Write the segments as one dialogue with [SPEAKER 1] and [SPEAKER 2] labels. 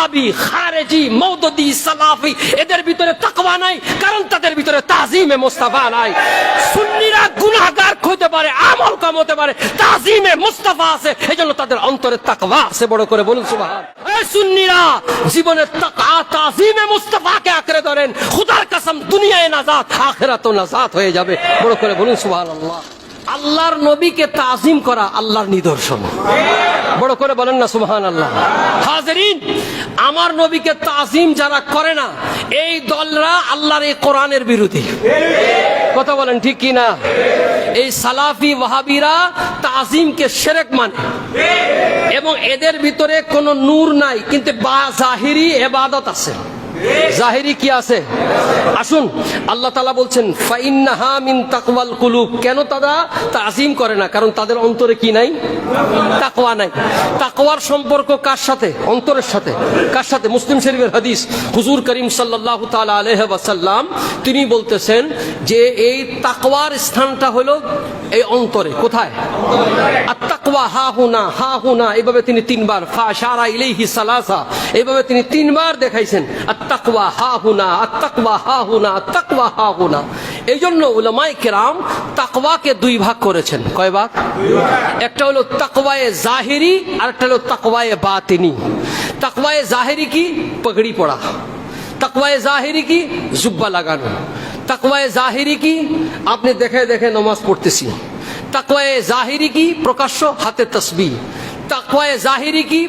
[SPEAKER 1] ওয়াহাবি, খারেজি, মওদুদি, সালাফি এদের ভিতরে তাকওয়া নাই, কারণ তাদের ভিতরে তাজিমে মুস্তাফা নাই। সুন্নিরা গুনাহগার হতে পারে, আমল কম হতে পারে, তাজিমে মুস্তাফা আছে, এজন্য তাদের অন্তরে তাকওয়া আছে। বড় করে বলুন সুবহান। এই সুন্নিরা জীবনের তাজিমে মুস্তাফাকে আঁকড়ে ধরেন, খোদার কসম দুনিয়ায় নাজাত, আখিরাতেও নাজাত হয়ে যাবে। বড় করে বলুন সুবহানাল্লাহ। আল্লাহর নবীকে তাজিম করা আল্লাহর নিদর্শন। বড় করে বলেন না সুবহানাল্লাহ। হাজিরিন, আমার নবীকে তাজিম যারা করে না, এই দলরা আল্লাহর এই কোরআনের বিরোধী। কথা বলেন ঠিক কি না? এই সালাফি ওয়াহাবিরা তাজিমকে শিরক মানে, এবং এদের ভিতরে কোনো নূর নাই, কিন্তু জাহিরি ইবাদত আছে। জাহিরি কি আছে? আসুন, আল্লাহ তাআলা বলছেন ফাইন্নাহা মিন তাকওয়াল কুলুব। কেন তারা তাজিম করে না? কারণ তাদের অন্তরে কি নাই? তাকওয়া নাই। তাকওয়ার সম্পর্ক কার সাথে? অন্তরের সাথে। কার সাথে? মুসলিম শরীফের হাদিস, হুজুর করিম সাল্লাল্লাহু তাআলা আলাইহি ওয়াসাল্লাম তিনি বলতেছেন যে এই তাকওয়ার স্থানটা হলো এই অন্তরে। কোথায়? আত-তাকওয়া হাহুনা, হাহুনা, এইভাবে তিনি তিনবার, ফাশারা ইলাইহি সালাসা, এইভাবে তিনি তিনবার দেখাইছেন আত-তাকওয়া হাহুনা, আত-তাকওয়া হাহুনা, আত-তাকওয়া হাহুনা। এই জন্য উলামায়ে কেরাম তাকওয়াকে দুই ভাগ করেছেন। কয় ভাগ? একটা হলো তাকওয়ায়ে জাহিরি, আর একটা হলো তাকওয়ায়ে বাতিনি। তাকওয়ায়ে জাহিরি কি? পগড়ি পড়া। তাকওয়ায়ে জাহিরি কি? জুব্বা লাগানো। তাকওয়ায়ে জাহিরি কি? আপনি দেখে দেখে নামাজ পড়তেছি। তাকওয়ায়ে জাহিরি কি? প্রকাশ্য হাতে তাসবিহ। তাকওয়ায়ে জাহিরি কি?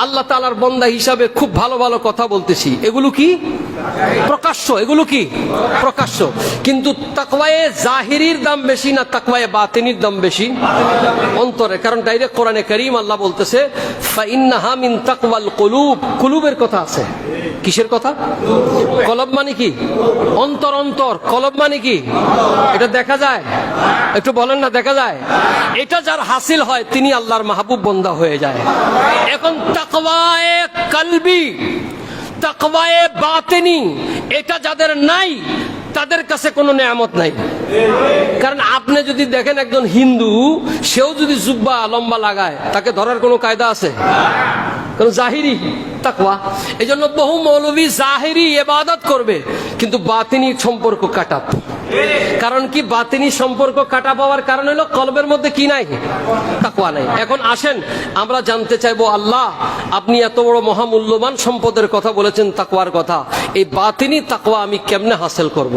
[SPEAKER 1] আল্লাহ তাআলার বান্দা হিসাবে খুব ভালো ভালো কথা বলতেছি। এগুলো কি? প্রকাশ্য। এগুলো কি? প্রকাশ্য। কিন্তু তাকওয়ায়ে জাহিরির দাম বেশি না তাকওয়ায়ে বাতিনির দাম বেশি? অন্তরে। কারণ ডাইরেক্ট কোরআনে কারীম আল্লাহ বলতেছে ফাইন্নাহা মিন তাকওয়াল কুলুব। কুলুবের কথা আছে। কিসের কথা? কলব মানে কি? অন্তর। অন্তর। কলব মানে কি? এটা দেখা যায়? একটু বলেন না, দেখা যায়? এটা যার হাসিল হয় তিনি আল্লাহর মাহবুব বান্দা হয়ে যায়। এখন তাকওয়ায়ে কলবি, তাকওয়ায়ে বাতিনি, এটা যাদের নাই তাদের কাছে কোনো নেয়ামত নাই। কারণ আপনি যদি দেখেন একজন হিন্দু, সেও যদি জুব্বা লম্বা লাগায়, তাকে ধরার কোনো কায়দা আছে? কারণ জাহিরি তাকওয়া। এই জন্য বহু মৌলবী জাহিরি ইবাদত করবে, কিন্তু বাতিনি সম্পর্ক কাটাত। কারণ কি? বাতিনি সম্পর্ক কাটা পাওয়ার কারণ হলো কলবের মধ্যে কি নাই? তাকওয়া নাই। এখন আসেন আমরা জানতে চাইবো, আল্লাহ আপনি এত বড় মহামূল্যবান সম্পদের কথা বলেছেন, তাকওয়ার কথা, এই বাতিনি তাকওয়া আমি কেমনে হাসিল করব?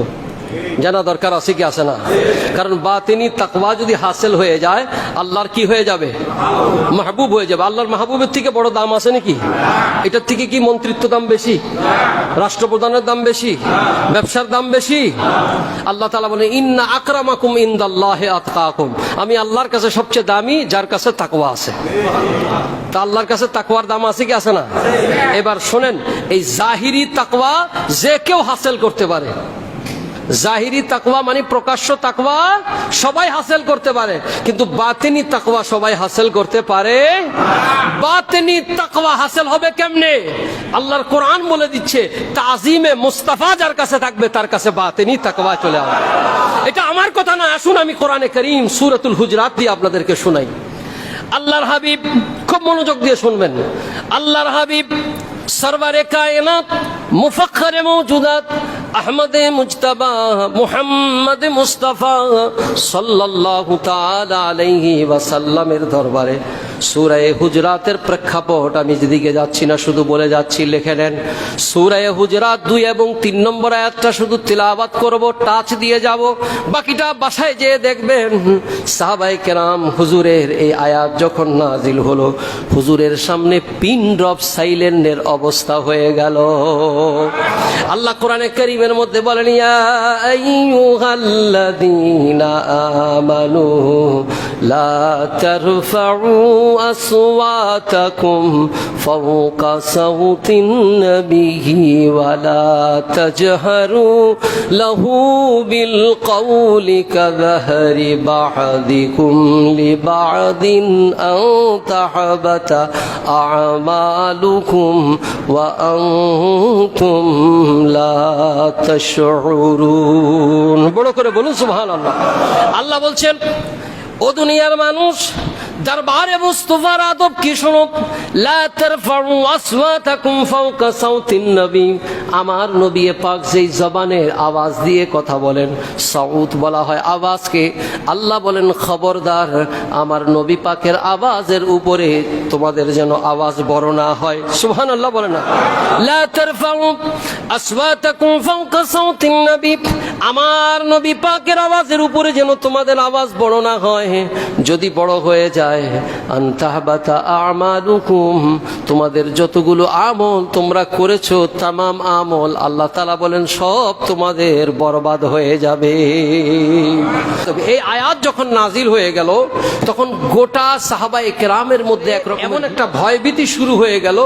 [SPEAKER 1] জানা দরকার আছে কি আছে না? কারণ বাতিনি তাকওয়া যদি হাসিল হয়ে যায়, আল্লাহর কি হয়ে যাবে? মাহবুব হয়ে যাবে। আল্লাহর মাহবুবের থেকে বড় দাম আছে নাকি? এটার থেকে কি মন্ত্রিত্ব দাম বেশি? রাষ্ট্রপ্রধানের দাম বেশি? ব্যবসার দাম বেশি? আল্লাহ তাআলা বলেন ইন্না আকরামাকুম ইনদাল্লাহি আতকাকুম। আমি আল্লাহর কাছে সবচেয়ে দামি যার কাছে তাকওয়া আছে। তা আল্লাহর কাছে তাকওয়ার দাম আছে কি আছে না? এবার শোনেন, এই জাহিরি তাকওয়া যে কেউ হাসিল করতে পারে। জাহিরি তাকওয়া মানে প্রকাশ্য তাকওয়া সবাই হাসিল করতে পারে, কিন্তু বাতিনি তাকওয়া সবাই হাসিল করতে পারে। বাতিনি তাকওয়া হাসিল হবে কেমনে? আল্লাহর কোরআন বলে দিচ্ছে তাজিমে মুস্তাফা যার কাছে থাকবে তার কাছে বাতিনি তাকওয়া চলে আসবে। এটা আমার কথা না, আসুন আমি কোরআনে কারীম সূরাতুল হুজরাত দিয়ে আপনাদেরকে শোনাই। আল্লাহর হাবিব, খুব মনোযোগ দিয়ে শুনবেন, আল্লাহর হাবিব সরওয়ারে কায়নাত মুফাখখারে মওজুদাত আহমদে মুজতবা মুহাম্মদ মুস্তাফা সাল্লাল্লাহু তাআলা আলাইহি ওয়াসাল্লামের দরবারে সূরা হুজরাতের প্রেক্ষাপট আমি যেদিকে যাচ্ছি না, শুধু বলে যাচ্ছি, লিখে নেন। সূরা হুজরাত 2 এবং 3 নম্বর আয়াতটা শুধু তিলাওয়াত করব, টাচ দিয়ে যাব, বাকিটা বাসায় যেয়ে দেখবেন। সাহাবায়ে কেরাম হুজুরের এই আয়াত যখন নাজিল হলো, হুজুরের সামনে পিন ড্রপ সাইলেন্টের অবস্থা হয়ে গেল। আল্লাহ কোরআনে কারীমের মধ্যে বলেন ইয়া আইয়ুহাল্লাযীনা আমানু লা তারফাউ আসওয়াতাকুম ফাওকা সাওতিন নবিয়্যি ওয়া লা তাজহারু লাহু বিল কওলি কাযাহরি বা'দিকুম লিবা'দিন আন তাহবাতা আমালুকুম ওয়া আনতুম লা তাশউরুন। বড় করে বলুন সুবহানাল্লাহ। আল্লাহ বলছেন, ও দুনিয়ার মানুষ, দরবারে মুস্তাফার আদব কি শোনো, লা তারফাউ আসওয়াতাকুম ফাওকা সাউতিন নবী, আমার নবী পাক যেই জবানের আওয়াজ দিয়ে কথা বলেন, সাউত বলা হয় আওয়াজকে, আল্লাহ বলেন খবরদার আমার নবী পাকের আওয়াজের উপরে তোমাদের যেন আওয়াজ বড় না হয়। সুবহানাল্লাহ বলে না, লা তারফাউ আসওয়াতাকুম ফাওকা সাউতিন নবী, আমার নবী পাকের আওয়াজের উপরে যেন তোমাদের আওয়াজ বড় না হয়। যদি বড় হয়ে যায় আনতাহবাতা আমালুকুম, তোমাদের যতগুলো আমল তোমরা করেছো তামাম আমল আল্লাহ তাআলা বলেন সব তোমাদের বরবাদ হয়ে যাবে। এই আয়াত যখন নাজিল হয়ে গেল তখন গোটা সাহাবায়ে কেরামের মধ্যে এমন একটা ভয়ভীতি শুরু হয়ে গেল,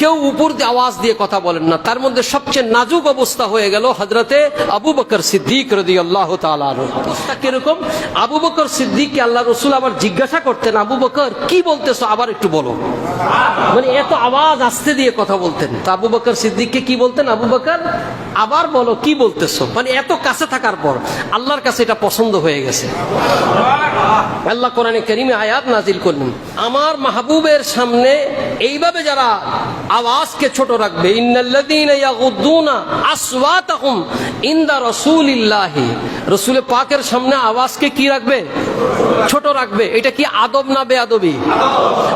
[SPEAKER 1] কেউ উপর দিয়ে আওয়াজ দিয়ে কথা বলেন না। তার মধ্যে সবচেয়ে নাজুক অবস্থা হয়ে গেল হযরতে আবু বকর সিদ্দিক রাদিয়াল্লাহু তাআলা আনহু। অবস্থা কিরকম, আবু বকর সিদ্দিককে আল্লাহ রাসূল আবার জিজ্ঞাসা করতেন, আবু বকর কি বলতেছো আবার একটু বলো, মানে এত আওয়াজ আস্তে দিয়ে কথা বলতেন। তো আবু বকর সিদ্দিককে কি বলতেন, আবু বকর আবার বলো কি বলতেছো, মানে এত কাছে থাকার পর আল্লাহর কাছে এটা পছন্দ হয়ে গেছে। আল্লাহ কোরআনে কারীমে আয়াত নাজিল করলেন, আমার মাহবুবের সামনে এইভাবে যারা আওয়াজকে ছোট রাখবে, ইন্নাল্লাযীনা ইয়াগুদ্দুনা আসওয়াতাহুম ইনদা রাসূলিল্লাহি, রাসূল পাকের সামনে আওয়াজকে কি রাখবে, ছোট রাখবে। এটা কি আদব না বেয়াদবি?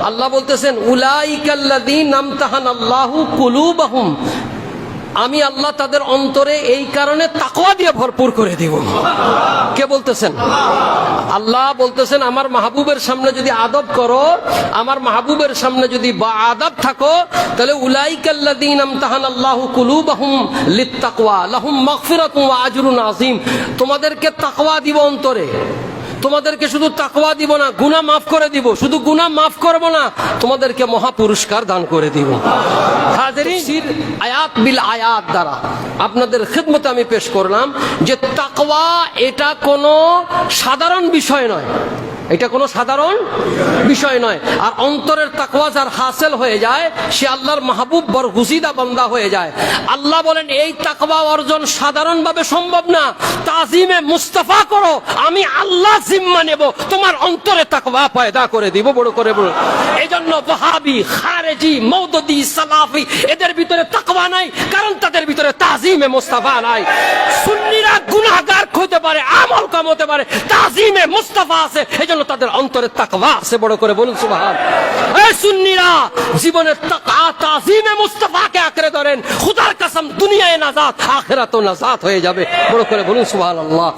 [SPEAKER 1] আল্লাহ বলতেছেন উলাইকাল্লাযীনা আমতাহানাল্লাহু কুলুবাহুম, আমি আল্লাহ তাদের অন্তরে এই কারণে তাকওয়া দিয়ে ভরপুর করে দিব। কে বলতেছেন? আল্লাহ বলতেছেন আমার মাহবুবের সামনে যদি আদব করো, আমার মাহবুবের সামনে যদি বা আদব থাকো, তাহলে উলাইকাল্লাযীনা আমতাহানাল্লাহু কুলুবাহুম লিত্তাকওয়া লাহুম মাগফিরাতুন ওয়া আজরুন আযীম, তোমাদেরকে তাকওয়া দিব অন্তরে, তোমাদেরকে শুধু তাকওয়া দিব না, গুনাহ মাফ করে দিব। শুধু গুনাহ মাফ করব না, তোমাদেরকে মহা পুরস্কার দান করে দিব। হাজিরিন, আয়াত বিল আয়াত দ্বারা আপনাদের খিদমতে আমি পেশ করলাম যে তাকওয়া এটা কোনো সাধারণ বিষয় নয়, এটা কোনো সাধারণ বিষয় নয়। আর অন্তরের তাকওয়া যার হাসিল হয়ে যায় সে আল্লাহর মাহবুব বরগুজিদা বান্দা হয়ে যায়। আল্লাহ বলেন এই তাকওয়া অর্জন সাধারণভাবে সম্ভব না, তাজিমে মুস্তাফা করো, আমি আল্লাহ জিম্মা নেব, তোমার অন্তরে তাকওয়া পয়দা করে দিব। বড় করে বলো, এই জন্য ওয়াহাবি, খারেজি, মওদুদি, সালাফি এদের ভিতরে তাকওয়া নাই, কারণ তাদের ভিতরে তাজিমে মুস্তাফা নাই। সুন্নিরা গুনাহগার হতে পারে, আমল কম হতে পারে, তাজিমে মুস্তাফা আছে, তাদের অন্তরে তাকওয়া আছে। বড় করে বলুন সুবহানাল্লাহ। এই সুন্নিরা জীবনের তাজিমে মুস্তাফাকে আঁকড়ে ধরেন, খোদার কসম দুনিয়ায় নাজাত আখিরাতেও নাজাত হয়ে যাবে। বড় করে বলুন সুবহানাল্লাহ।